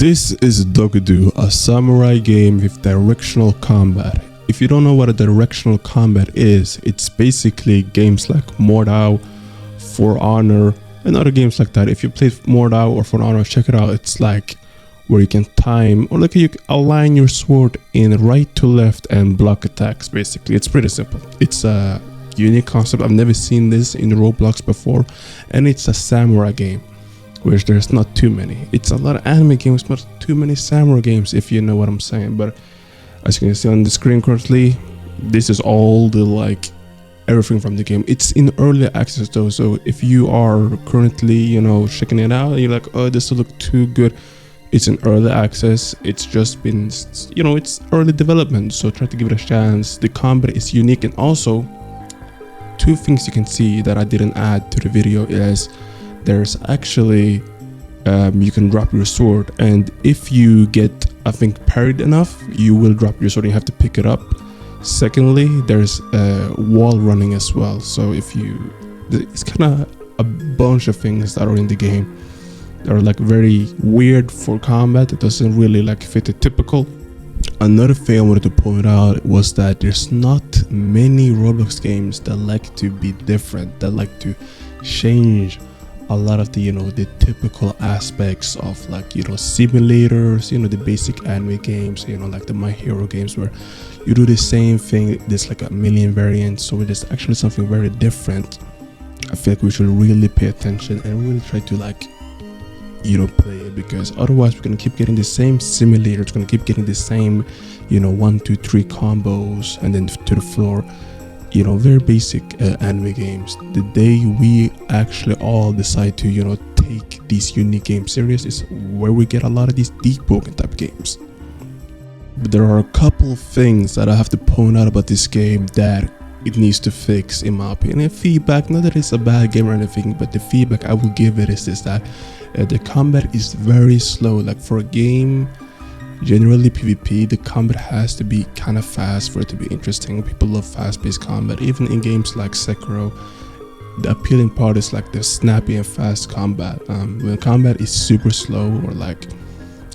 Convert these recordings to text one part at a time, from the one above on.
This is Dokkodo, a samurai game with directional combat. If you don't know what a directional combat is, it's basically games like Mordhau, For Honor, and other games like that. If you play Mordhau or For Honor, check it out. It's like where you can time, or like you align your sword in right to left and block attacks. Basically, it's pretty simple. It's a unique concept. I've never seen this in Roblox before, and it's a samurai game, which there's not too many. It's a lot of anime games, but too many samurai games, if you know what I'm saying. But as you can see on the screen currently, this is all the everything from the game. It's in early access though, so if you are currently checking it out and you're like, oh, this will look too good, it's in early access. It's just been it's early development, so try to give it a chance. The combat is unique, and also two things you can see that I didn't add to the video is there's actually you can drop your sword, and if you get, I think, parried enough, you will drop your sword and you have to pick it up. Secondly, there's wall running as well, so it's kind of a bunch of things that are in the game that are very weird for combat. It doesn't really fit the typical. Another thing I wanted to point out was that there's not many Roblox games that like to be different, that like to change a lot of the the typical aspects of simulators, the basic anime games, like the My Hero games, where you do the same thing. There's a million variants, so it is actually something very different. I feel like we should really pay attention and really try to play it, because otherwise we're gonna keep getting the same simulator. It's gonna keep getting the same 1 2 3 combos and then to the floor. Very basic anime games. The day we actually all decide to take these unique games serious is where we get a lot of these deep broken type games. But there are a couple of things that I have to point out about this game that it needs to fix, in my opinion. Feedback, not that it's a bad game or anything, but the feedback I will give it is this, that the combat is very slow. For a game, generally PvP, the combat has to be kind of fast for it to be interesting. People love fast-paced combat. Even in games like Sekiro, the appealing part is the snappy and fast combat. When combat is super slow, or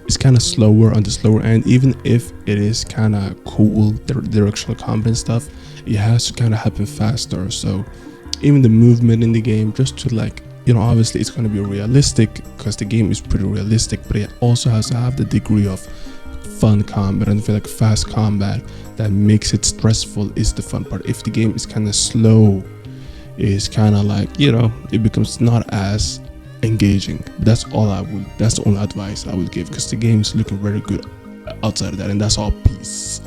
it's kind of slower on the slower end, even if it is kind of cool, the directional combat and stuff, it has to kind of happen faster. So even the movement in the game, just to obviously it's going to be realistic, because the game is pretty realistic, but it also has to have the degree of fun combat. And I feel fast combat that makes it stressful is the fun part. If the game is kind of slow, it's kind of it becomes not as engaging. That's the only advice I would give, because the game is looking very good outside of that. And that's all. Peace.